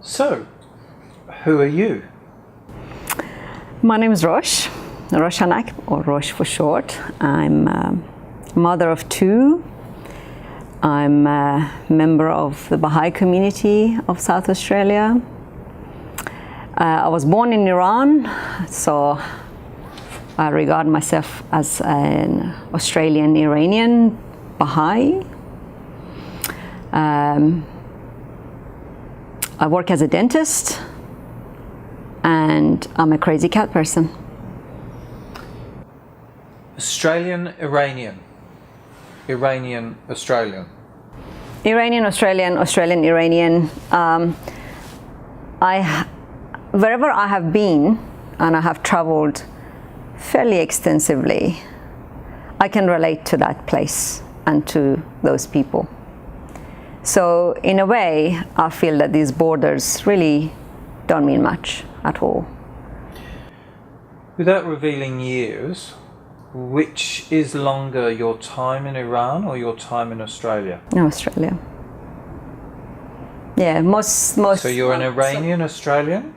So, who are you? My name is Roshanak, or Rosh for short. I'm a mother of two. I'm a member of the Baha'i community of South Australia. I was born in Iran, so I regard myself as an Australian Iranian Baha'i. I work as a dentist, and I'm a crazy cat person. Australian Iranian. Iranian Australian. Iranian Australian, Australian Iranian. Wherever I have been, and I have traveled fairly extensively, I can relate to that place and to those people. So in a way, I feel that these borders really don't mean much at all. Without revealing years, which is longer, your time in Iran or your time in Australia? Australia. Yeah, most. So you're an Iranian Australian?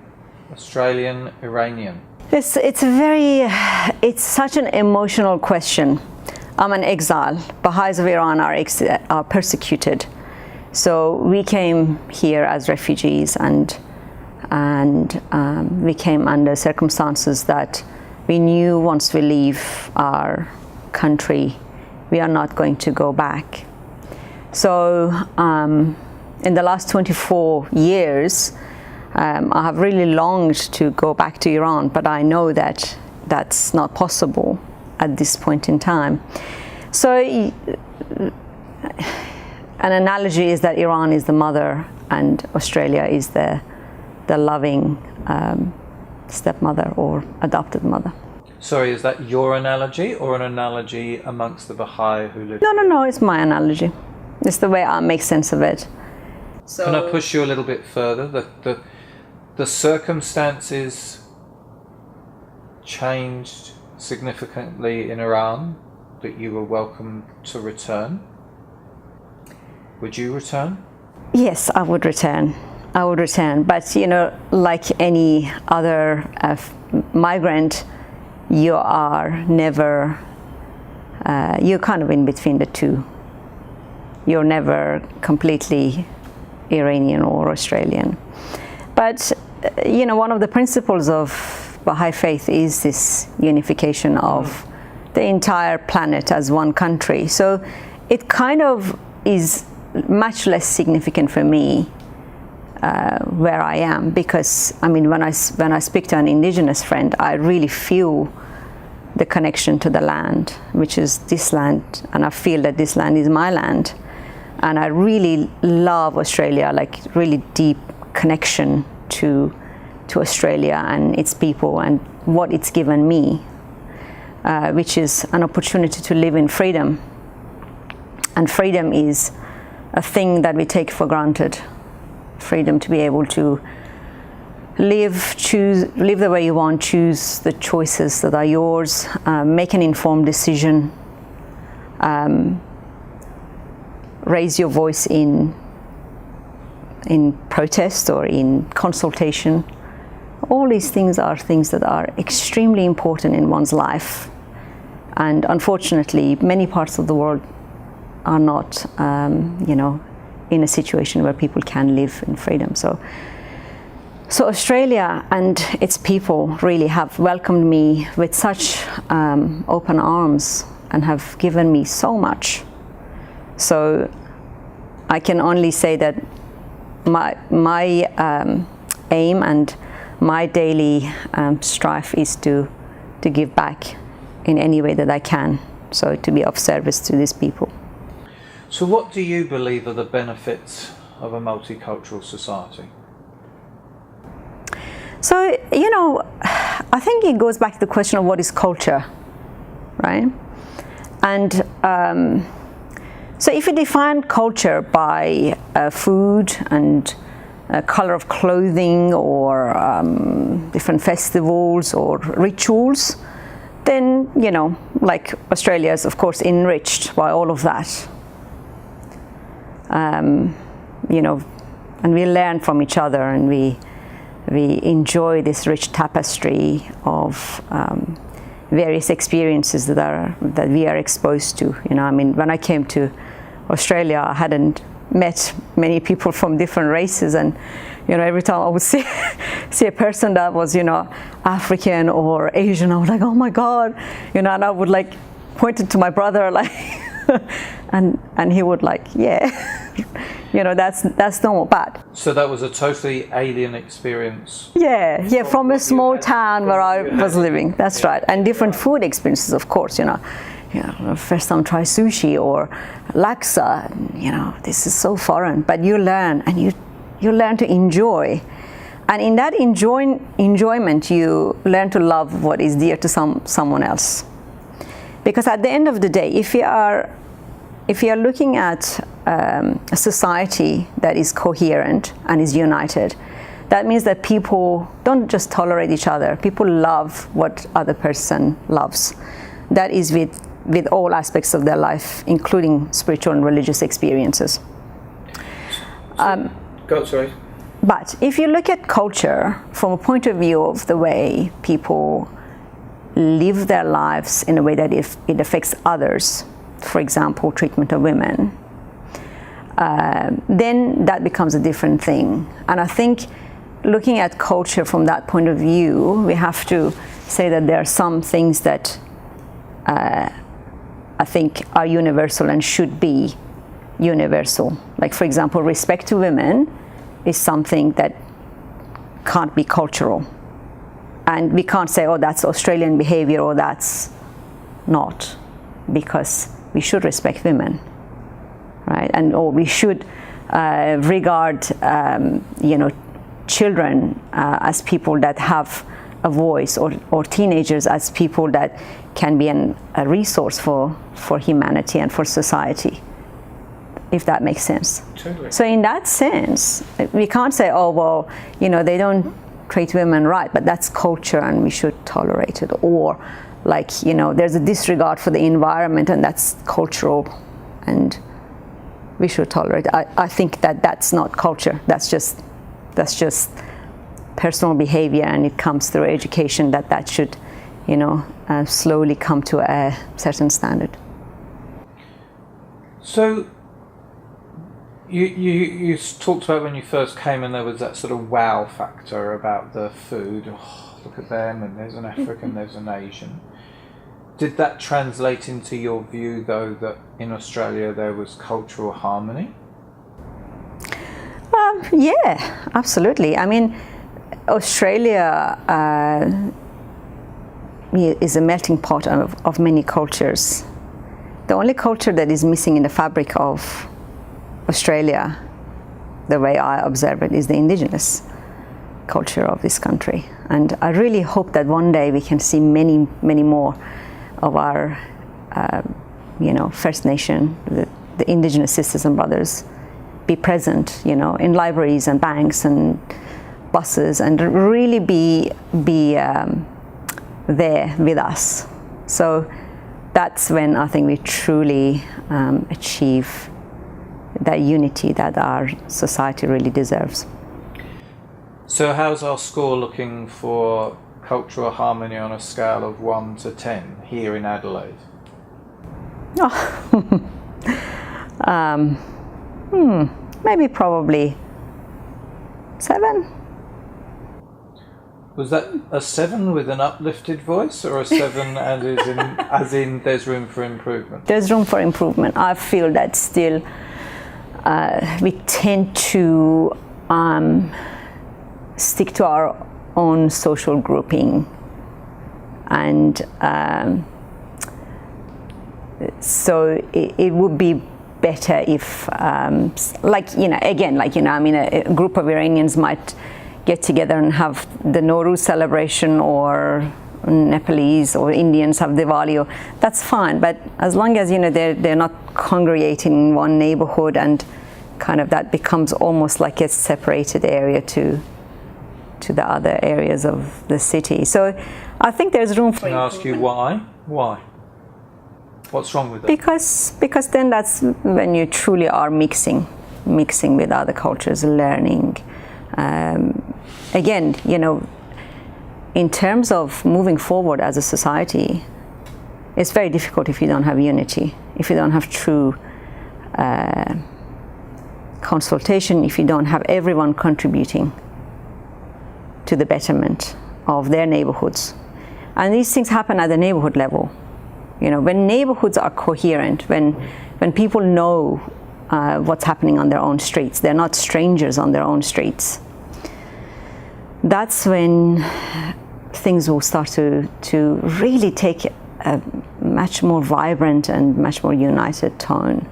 Australian Iranian. It's such an emotional question. I'm an exile. Baha'is of Iran are persecuted. So we came here as refugees, and we came under circumstances that we knew once we leave our country, we are not going to go back. So in the last 24 years, I have really longed to go back to Iran, but I know that that's not possible at this point in time. So an analogy is that Iran is the mother and Australia is the loving stepmother or adopted mother. Sorry, is that your analogy or an analogy amongst the Baha'i who live? No, it's my analogy. It's the way I make sense of it. So, can I push you a little bit further? The circumstances changed significantly in Iran that you were welcome to return. Would you return? Yes, I would return. But like any other migrant, you are never, you're kind of in between the two. You're never completely Iranian or Australian. But one of the principles of Baha'i faith is this unification of the entire planet as one country. So it kind of is much less significant for me where I am, because when I speak to an indigenous friend, I really feel the connection to the land, which is this land, and I feel that this land is my land, and I really love Australia, like really deep connection to Australia and its people and what it's given me, which is an opportunity to live in freedom. And freedom is a thing that we take for granted. Freedom to be able to live the way you want, choose the choices that are yours, make an informed decision, raise your voice in protest or in consultation. All these things are things that are extremely important in one's life. And unfortunately, many parts of the world are not, in a situation where people can live in freedom. So Australia and its people really have welcomed me with such open arms and have given me so much. So I can only say that my aim and my daily strive is to give back in any way that I can. So to be of service to these people. So what do you believe are the benefits of a multicultural society? So, I think it goes back to the question of what is culture, right? And so if you define culture by food and color of clothing or different festivals or rituals, then, like Australia is, of course, enriched by all of that. and we learn from each other, and we enjoy this rich tapestry of various experiences that we are exposed to. You know, I mean, when I came to Australia, I hadn't met many people from different races, and you know, every time I would see a person that was, you know, African or Asian, I was like, oh my God, you know, and I would like point it to my brother, like, and he would like, yeah, you know, that's normal. But so that was a totally alien experience. Yeah, from a small town where I was living. That's right, and different food experiences, of course. You know, first time try sushi or laksa. You know, this is so foreign, but you learn, and you learn to enjoy, and in that enjoyment, you learn to love what is dear to someone else. Because at the end of the day, if you are looking at a society that is coherent and is united, that means that people don't just tolerate each other. People love what other person loves. That is with all aspects of their life, including spiritual and religious experiences. Sorry. But if you look at culture from a point of view of the way people live their lives in a way that it affects others, for example, treatment of women, then that becomes a different thing. And I think looking at culture from that point of view, we have to say that there are some things that I think are universal and should be universal. Like, for example, respect to women is something that can't be cultural. And we can't say, oh, that's Australian behavior or that's not, because we should respect women, right? And or we should regard, you know, children as people that have a voice, or teenagers as people that can be a resource for humanity and for society, if that makes sense. Totally. So in that sense, we can't say, oh, well, you know, they don't treat women right, but that's culture and we should tolerate it. Or like, you know, there's a disregard for the environment and that's cultural and we should tolerate it. I think that's not culture. That's just personal behavior, and it comes through education that should, you know, slowly come to a certain standard. So you talked about when you first came and there was that sort of wow factor about the food. Oh, look at them, and there's an African, there's an Asian. Did that translate into your view, though, that in Australia there was cultural harmony? Yeah, absolutely. I mean, Australia is a melting pot of many cultures. The only culture that is missing in the fabric of Australia, the way I observe it, is the indigenous culture of this country. And I really hope that one day we can see many, many more of our, you know, First Nation, the indigenous sisters and brothers, be present, you know, in libraries and banks and buses, and really be there with us. So that's when I think we truly achieve that unity that our society really deserves. So how's our score looking for cultural harmony on a scale of 1 to 10 here in Adelaide? Maybe probably 7. Was that a 7 with an uplifted voice, or a 7 as in there's room for improvement? There's room for improvement. I feel that still we tend to stick to our own social grouping, and so it would be better if, like, you know, again, like, you know, I mean, a group of Iranians might get together and have the Nowruz celebration, or Nepalese or Indians have Diwali, that's fine. But as long as, you know, they're not congregating in one neighborhood, and kind of that becomes almost like a separated area to the other areas of the city. So I think there's room for. Can I ask you why? Why? What's wrong with that? Because then that's when you truly are mixing. mixing with other cultures, learning. Again, you know, in terms of moving forward as a society, it's very difficult if you don't have unity, if you don't have true consultation, if you don't have everyone contributing to the betterment of their neighborhoods. And these things happen at the neighborhood level. You know, when neighborhoods are coherent, when people know what's happening on their own streets, they're not strangers on their own streets, that's when things will start to really take a much more vibrant and much more united tone.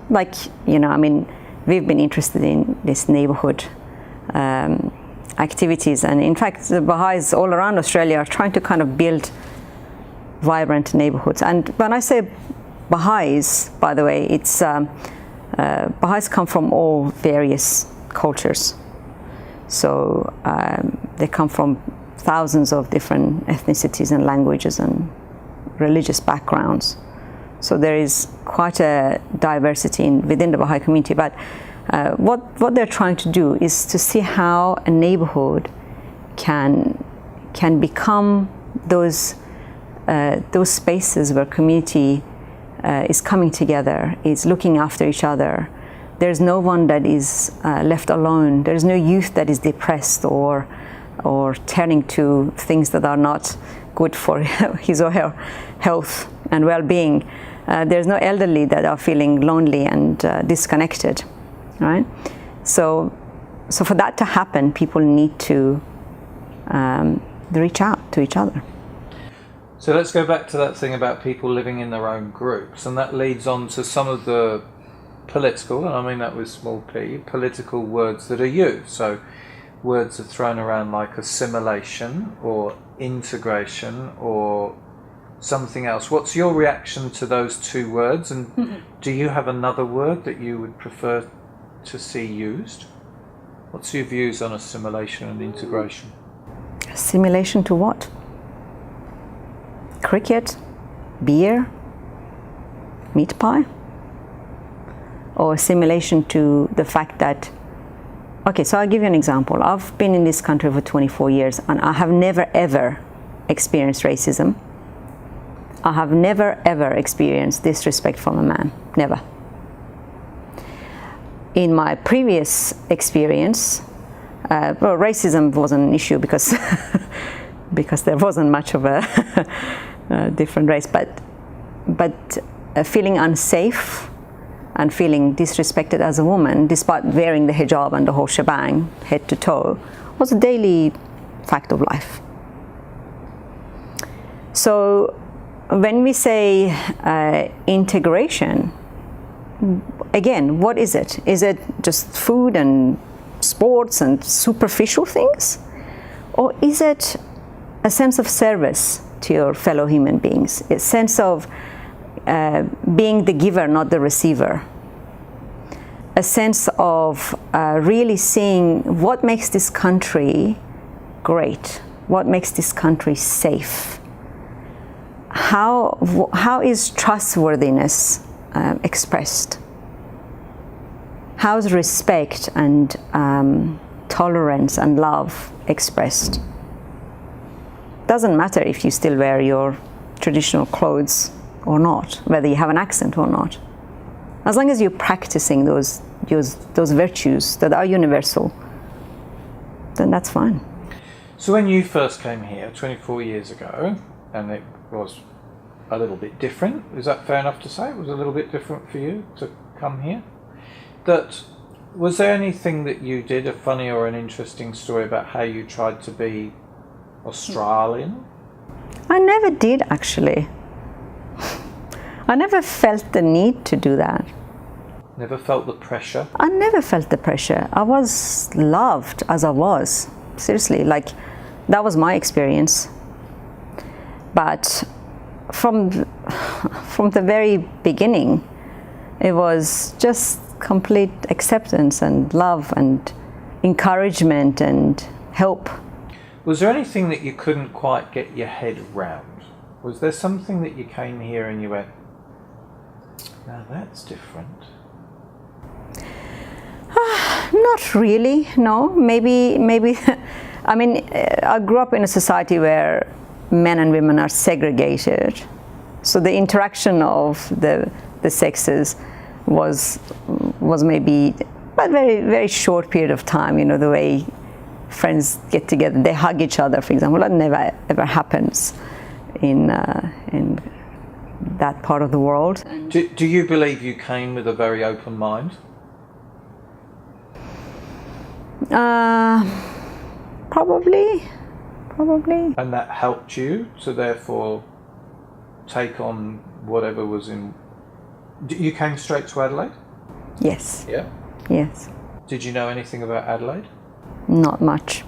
Like, you know, I mean, we've been interested in this neighborhood activities, and in fact the Baha'is all around Australia are trying to kind of build vibrant neighborhoods. And when I say Baha'is, by the way, it's Baha'is come from all various cultures. So they come from thousands of different ethnicities and languages and religious backgrounds. So there is quite a diversity within the Baha'i community. But what they're trying to do is to see how a neighborhood can become those spaces where community is coming together, is looking after each other. There's no one that is left alone. There's no youth that is depressed or turning to things that are not good for his or her health and well-being. There's no elderly that are feeling lonely and disconnected, right? So for that to happen, people need to reach out to each other. So let's go back to that thing about people living in their own groups, and that leads on to some of the political, and I mean that with small p, political words that are used. So words are thrown around like assimilation or integration or something else. What's your reaction to those two words, and do you have another word that you would prefer to see used? What's your views on assimilation and integration? Assimilation to what? Cricket? Beer? Meat pie? Or assimilation to the fact that, okay, so I'll give you an example. I've been in this country for 24 years and I have never ever experienced racism. I have never ever experienced disrespect from a man, never. In my previous experience, well, racism wasn't an issue because because there wasn't much of a different race, but feeling unsafe and feeling disrespected as a woman, despite wearing the hijab and the whole shebang, head to toe, was a daily fact of life. So when we say integration, again, what is it? Is it just food and sports and superficial things? Or is it a sense of service to your fellow human beings? A sense of being the giver, not the receiver. A sense of really seeing what makes this country great, what makes this country safe. How is trustworthiness expressed? How's respect and tolerance and love expressed? Doesn't matter if you still wear your traditional clothes or not, whether you have an accent or not. As long as you're practicing those virtues that are universal, then that's fine. So when you first came here 24 years ago, and it was a little bit different, is that fair enough to say? It was a little bit different for you to come here? Was there anything that you did, a funny or an interesting story about how you tried to be Australian? I never did, actually. I never felt the need to do that. Never felt the pressure? I never felt the pressure. I was loved as I was. Seriously, like, that was my experience. But from the very beginning, it was just complete acceptance and love and encouragement and help. Was there anything that you couldn't quite get your head round? Was there something that you came here and you went, now that's different? Not really, no. Maybe. I mean, I grew up in a society where men and women are segregated, so the interaction of the sexes was maybe a very, very short period of time. You know, the way friends get together, they hug each other, for example. That never ever happens in that part of the world. Do you believe you came with a very open mind? Probably. And that helped you to therefore take on whatever was in... You came straight to Adelaide? Yes. Yeah? Yes. Did you know anything about Adelaide? Not much.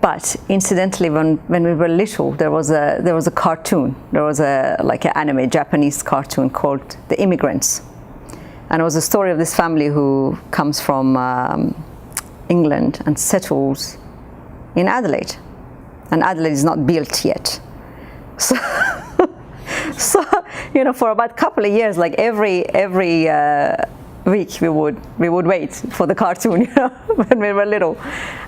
But incidentally, when we were little, there was a cartoon. There was like an anime, Japanese cartoon called The Immigrants. And it was a story of this family who comes from England and settles in Adelaide. And Adelaide is not built yet. So, you know, for about a couple of years, like every week we would wait for the cartoon, you know, when we were little.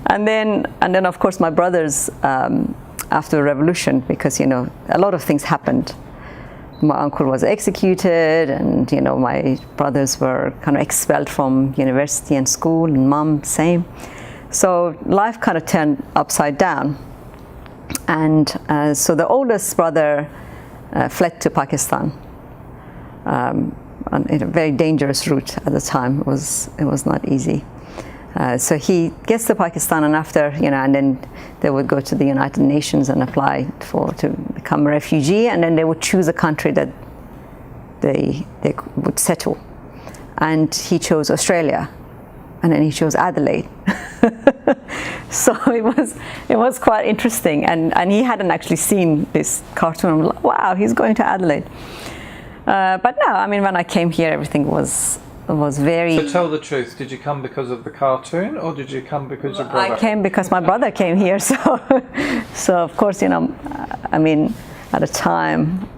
And then of course my brothers, after the revolution, because, you know, a lot of things happened. My uncle was executed, and, you know, my brothers were kind of expelled from university and school, and mom same. So life kind of turned upside down. And so the oldest brother fled to Pakistan. On a very dangerous route at the time. It was not easy. So he gets to Pakistan, and after, you know, and then they would go to the United Nations and apply to become a refugee, and then they would choose a country that they would settle. And he chose Australia, and then he chose Adelaide. So it was quite interesting, and he hadn't actually seen this cartoon. I'm like, wow, he's going to Adelaide. But no, I mean, when I came here, everything was very... So tell the truth, did you come because of the cartoon, or did you come because your brother... I came because my brother came here, so of course, you know, I mean, at the time,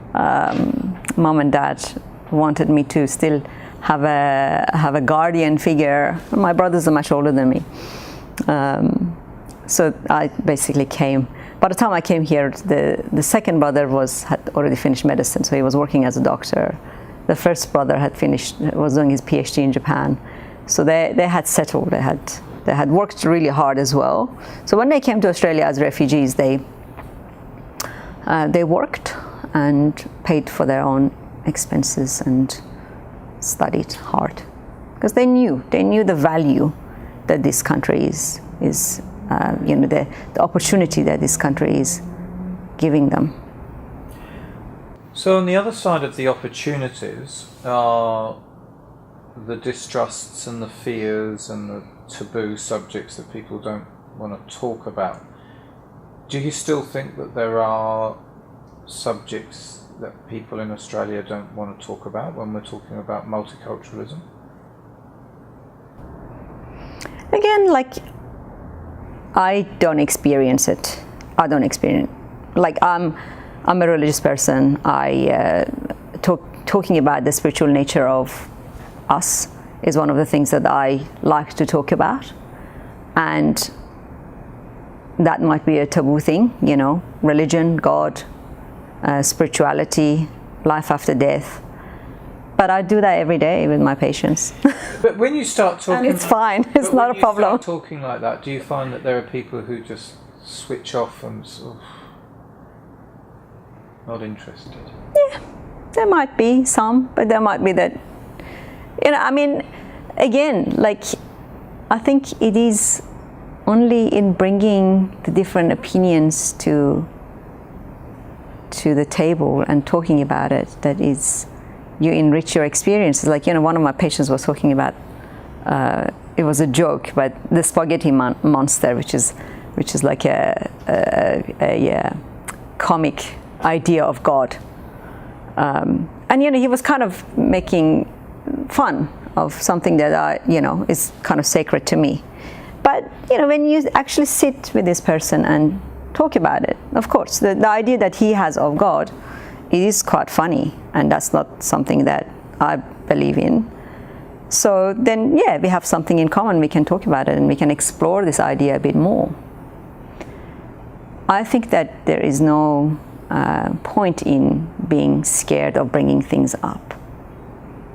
mom and dad wanted me to still have a guardian figure. My brothers are much older than me. So I basically came. By the time I came here, the second brother had already finished medicine, so he was working as a doctor. The first brother was doing his PhD in Japan. So they had settled. They had worked really hard as well. So when they came to Australia as refugees, they worked and paid for their own expenses and studied hard, because they knew the value that this country is you know, the opportunity that this country is giving them. So on the other side of the opportunities are the distrusts and the fears and the taboo subjects that people don't want to talk about. Do you still think that there are subjects that people in Australia don't want to talk about when we're talking about multiculturalism? Again, like, I don't experience it. Like, I'm a religious person. Talking about the spiritual nature of us is one of the things that I like to talk about, and that might be a taboo thing, you know, religion, God, spirituality, life after death. But I do that every day with my patients. But when you start talking... And it's fine, it's not a problem. When you start talking like that, do you find that there are people who just switch off and sort of not interested? Yeah, there might be some, but there might be that, you know, I mean, again, like, I think it is only in bringing the different opinions to the table and talking about it that is... you enrich your experiences. Like, you know, one of my patients was talking about, it was a joke, but the spaghetti monster, which is like a comic idea of God. And, you know, he was kind of making fun of something that is kind of sacred to me. But, you know, when you actually sit with this person and talk about it, of course, the idea that he has of God, it is quite funny, and that's not something that I believe in. So then, yeah, we have something in common. We can talk about it and we can explore this idea a bit more. I think that there is no point in being scared of bringing things up.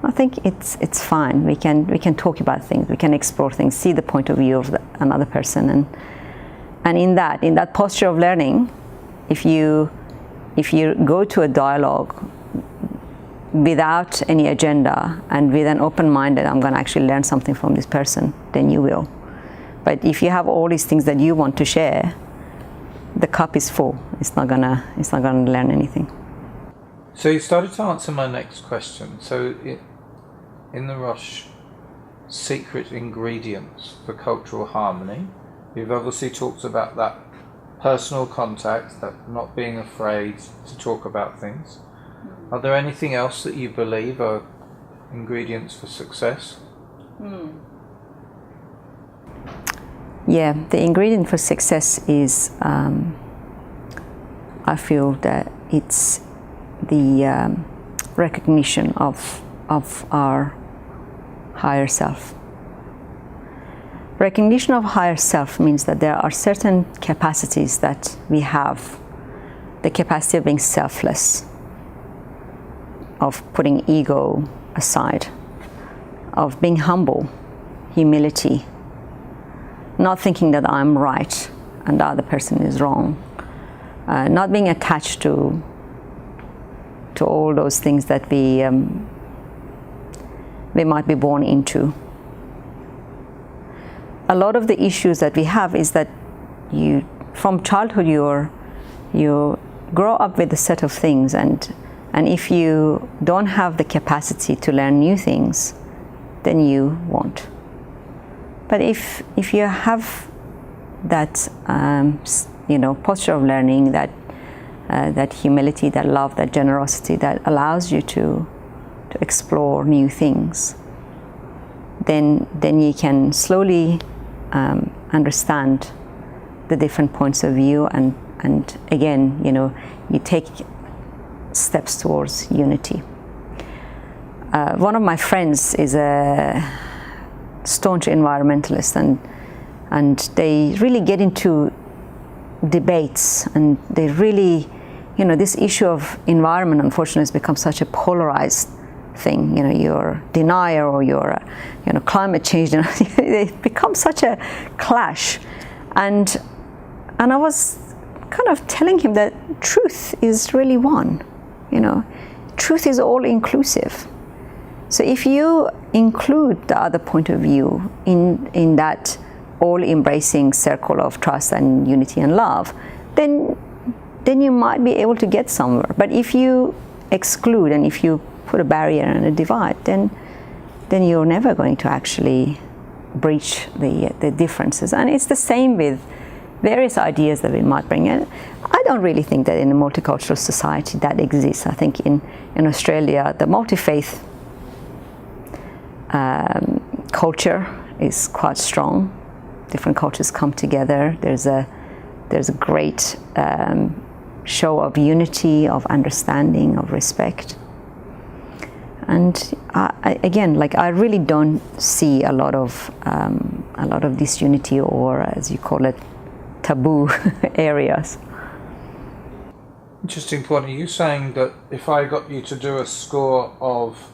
I think it's fine. We can talk about things. We can explore things. See the point of view of another person, and in that posture of learning, if you go to a dialogue without any agenda and with an open mind that I'm going to actually learn something from this person, then you will. But if you have all these things that you want to share, the cup is full. It's not gonna learn anything. So you started to answer my next question. So in the Rosh secret ingredients for cultural harmony, you've obviously talked about that personal contact, that not being afraid to talk about things. Are there anything else that you believe are ingredients for success? Yeah, the ingredient for success is, I feel that it's the recognition of our higher self. Recognition of higher self means that there are certain capacities that we have. The capacity of being selfless, of putting ego aside, of being humble, humility, not thinking that I'm right and the other person is wrong, not being attached to all those things that we might be born into. A lot of the issues that we have is that from childhood you grow up with a set of things, and if you don't have the capacity to learn new things, then you won't. But if you have that posture of learning, that humility, that love, that generosity that allows you to explore new things, then you can slowly understand the different points of view, and again, you take steps towards unity. One of my friends is a staunch environmentalist, and they really get into debates, and they really, this issue of environment unfortunately has become such a polarized thing. You're denier or you're climate change, it becomes such a clash, and I was kind of telling him that truth is really one. Truth is all inclusive. So if you include the other point of view in that all-embracing circle of trust and unity and love, then you might be able to get somewhere. But if you exclude and if you put a barrier and a divide, then you're never going to actually breach the differences. And it's the same with various ideas that we might bring in. I don't really think that in a multicultural society that exists. I think in Australia, the multi-faith culture is quite strong. Different cultures come together. There's a great show of unity, of understanding, of respect. And I really don't see a lot of disunity, or as you call it, taboo areas. Interesting point. Are you saying that if I got you to do a score of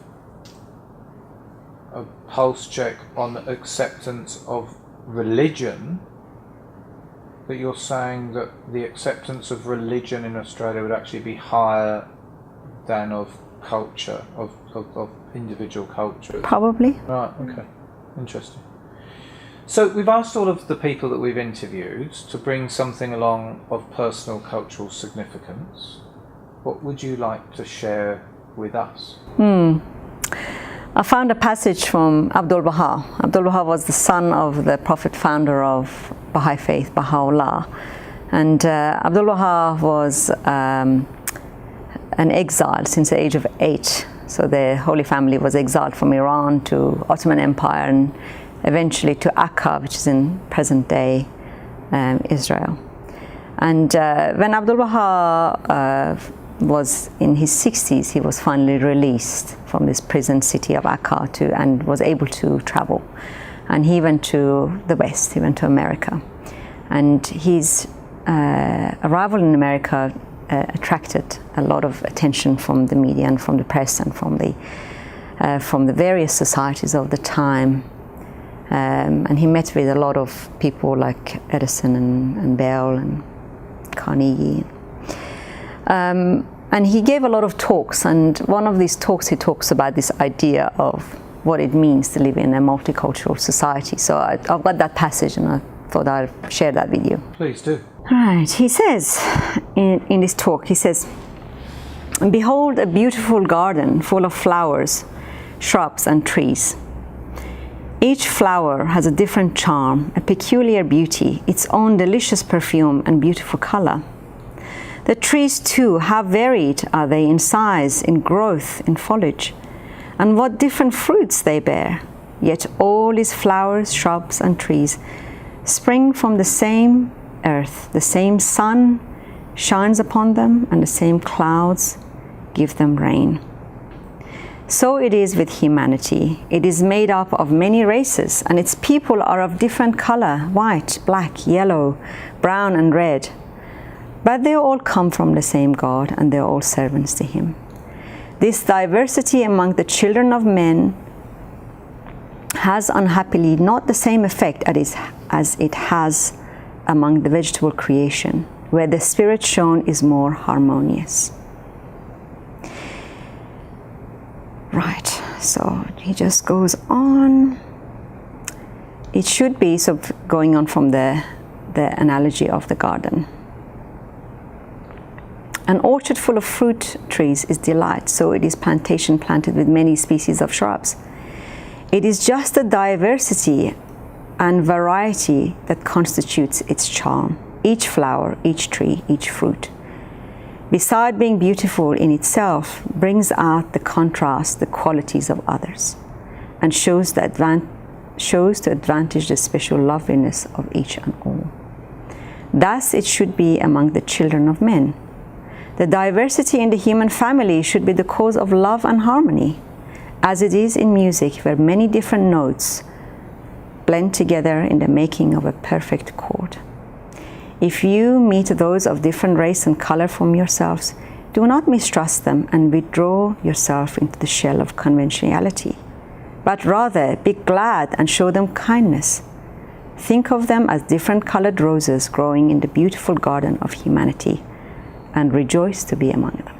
a pulse check on acceptance of religion, that you're saying that the acceptance of religion in Australia would actually be higher than of culture, of individual culture? Probably. Right, okay. Interesting. So we've asked all of the people that we've interviewed to bring something along of personal cultural significance. What would you like to share with us? I found a passage from Abdul Baha. Abdul Baha was the son of the prophet founder of Baha'i faith, Baha'u'llah. And Abdul Baha was an exile since the age of 8. So the Holy Family was exiled from Iran to Ottoman Empire and eventually to Akka, which is in present-day Israel. And when Abdul Baha was in his 60s. He was finally released from this prison city of Akka and was able to travel. And he went to the West, he went to America. And his arrival in America attracted a lot of attention from the media and from the press and from the various societies of the time. And he met with a lot of people like Edison and Bell and Carnegie. And he gave a lot of talks, and one of these talks he talks about this idea of what it means to live in a multicultural society. So I've got that passage and I thought I'd share that with you. Please do. All right, he says in this talk, he says, "Behold a beautiful garden full of flowers, shrubs and trees. Each flower has a different charm, a peculiar beauty, its own delicious perfume and beautiful color. The trees too, how varied are they in size, in growth, in foliage, and what different fruits they bear. Yet all these flowers, shrubs and trees spring from the same earth, the same sun shines upon them, and the same clouds give them rain. So it is with humanity. It is made up of many races, and its people are of different color, white, black, yellow, brown and red. But they all come from the same God, and they are all servants to Him. This diversity among the children of men has unhappily not the same effect as it has among the vegetable creation, where the spirit shown is more harmonious." Right, so he just goes on. It should be going on from the analogy of the garden. "An orchard full of fruit trees is delight, so it is plantation planted with many species of shrubs. It is just the diversity and variety that constitutes its charm, each flower, each tree, each fruit. Beside being beautiful in itself, brings out the contrast, the qualities of others, and shows to advantage the special loveliness of each and all. Thus it should be among the children of men. The diversity in the human family should be the cause of love and harmony, as it is in music, where many different notes blend together in the making of a perfect chord. If you meet those of different race and color from yourselves, do not mistrust them and withdraw yourself into the shell of conventionality, but rather be glad and show them kindness. Think of them as different colored roses growing in the beautiful garden of humanity, and rejoice to be among them."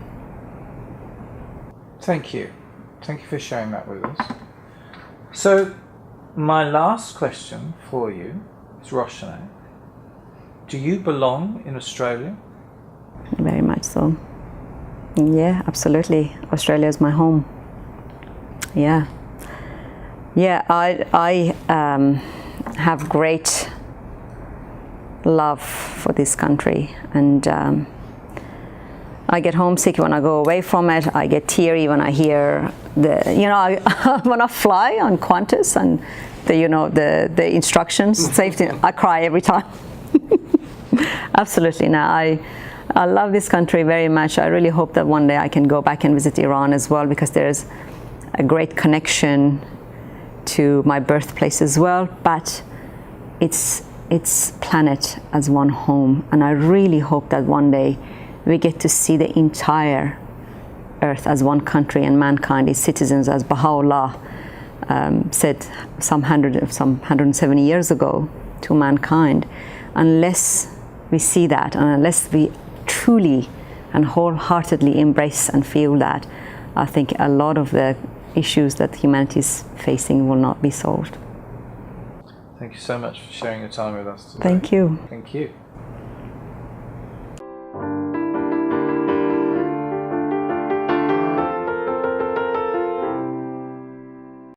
Thank you. Thank you for sharing that with us. So, my last question for you is, Roshanak, do you belong in Australia? Very much so. Yeah, absolutely. Australia is my home. Yeah. Yeah, I have great love for this country, and I get homesick when I go away from it. I get teary when I hear when I fly on Qantas and the instructions, safety. I cry every time. Absolutely. Now I love this country very much. I really hope that one day I can go back and visit Iran as well, because there's a great connection to my birthplace as well. But it's planet as one home, and I really hope that one day we get to see the entire earth as one country, and mankind is citizens, as Baha'u'llah said some 170 years ago to mankind. Unless we see that, and unless we truly and wholeheartedly embrace and feel that, I think a lot of the issues that humanity is facing will not be solved. Thank you so much for sharing your time with us today. Thank you. Thank you.